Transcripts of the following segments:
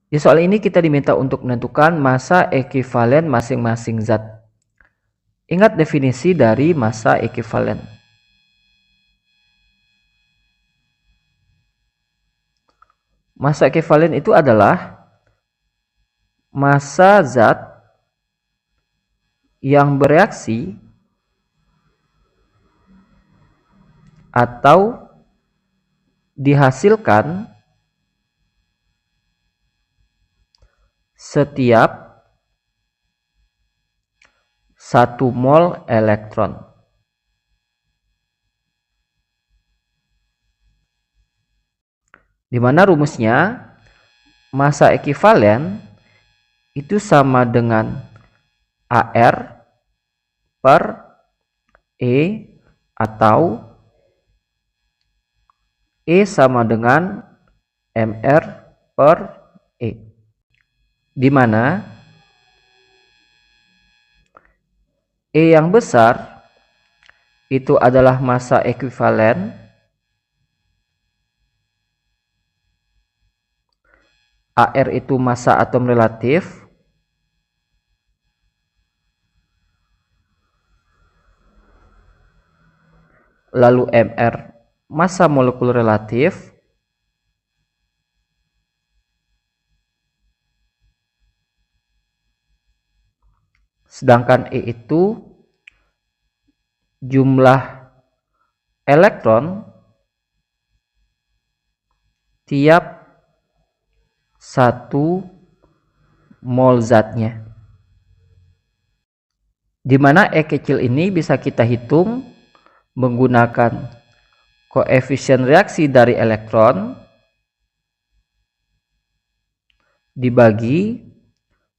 Di soal ini kita diminta untuk menentukan massa ekivalen masing-masing zat. Ingat definisi dari massa ekivalen. Massa ekivalen itu adalah massa zat yang bereaksi atau dihasilkan setiap 1 mol elektron. Di mana rumusnya massa ekivalen itu sama dengan AR per E atau E sama dengan MR per E. Di mana E yang besar itu adalah massa ekivalen, AR itu massa atom relatif, lalu MR massa molekul relatif, sedangkan E itu jumlah elektron tiap 1 mol zatnya. Di mana E kecil ini bisa kita hitung menggunakan koefisien reaksi dari elektron dibagi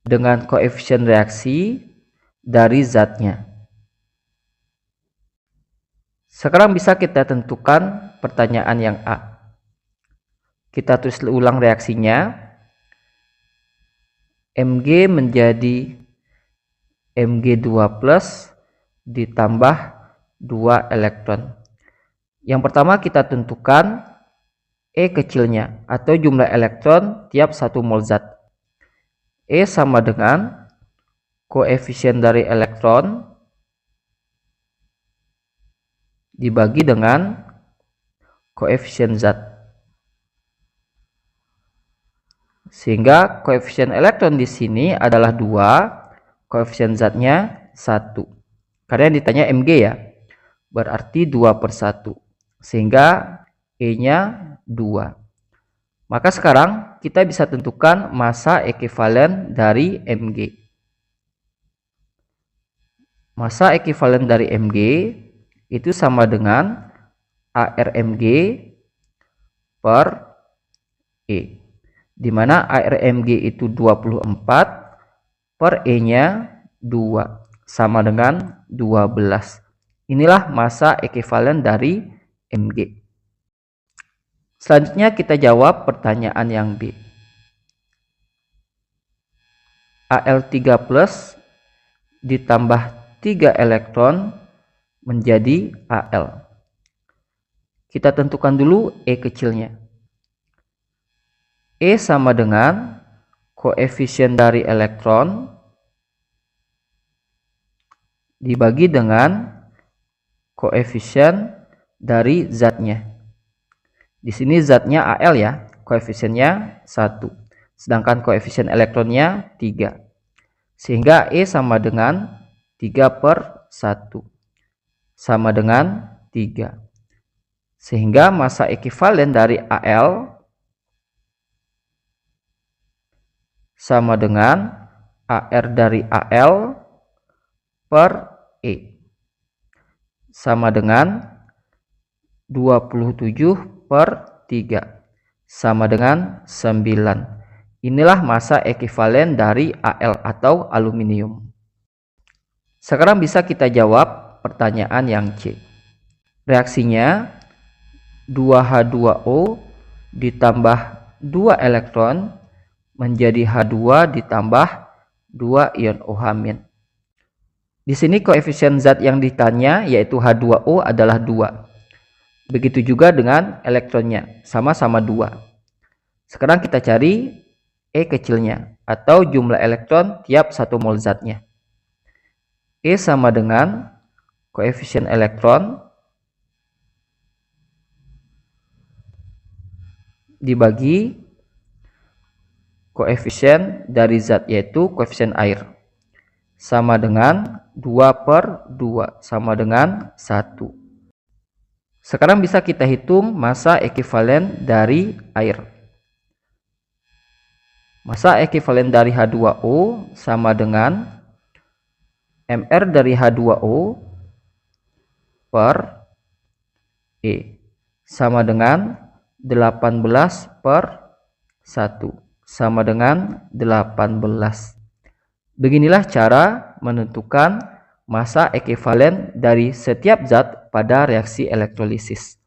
dengan koefisien reaksi dari zatnya. Sekarang bisa kita tentukan pertanyaan yang A. Kita tulis ulang reaksinya. Mg menjadi Mg2 plus ditambah 2 elektron. Yang pertama kita tentukan E kecilnya atau jumlah elektron tiap 1 mol zat. E sama dengan koefisien dari elektron dibagi dengan koefisien zat. Sehingga koefisien elektron di sini adalah 2, koefisien zatnya 1. Karena yang ditanya Mg ya, berarti 2/1. Sehingga E-nya 2. Maka sekarang kita bisa tentukan massa ekivalen dari Mg. Massa ekivalen dari Mg itu sama dengan ARMG per E. Di mana ARMG itu 24 per E-nya 2 sama dengan 12. Inilah massa ekivalen dari Mg. Selanjutnya kita jawab pertanyaan yang B. Al3 plus ditambah 3 elektron menjadi Al. Kita tentukan dulu E kecilnya. E sama dengan koefisien dari elektron dibagi dengan koefisien dari zatnya. Di sini zatnya Al ya, koefisiennya 1. Sedangkan koefisien elektronnya 3. Sehingga E sama dengan 3/1. Sama dengan 3. Sehingga massa ekivalen dari Al sama dengan AR dari Al per E. Sama dengan 27/3. Sama dengan 9. Inilah massa ekivalen dari Al atau aluminium. Sekarang bisa kita jawab pertanyaan yang C. Reaksinya 2H2O ditambah 2 elektron menjadi H2 ditambah 2 ion OH-. Di sini koefisien zat yang ditanya yaitu H2O adalah 2. Begitu juga dengan elektronnya, sama-sama 2. Sekarang kita cari E kecilnya, atau jumlah elektron tiap 1 mol zatnya. E sama dengan koefisien elektron dibagi koefisien dari zat, yaitu koefisien air, sama dengan 2/2, sama dengan 1. Sekarang bisa kita hitung massa ekivalen dari air. Massa ekivalen dari H2O sama dengan Mr dari H2O per E, sama dengan 18/1, sama dengan 18. Beginilah cara menentukan massa ekivalen dari setiap zat pada reaksi elektrolisis.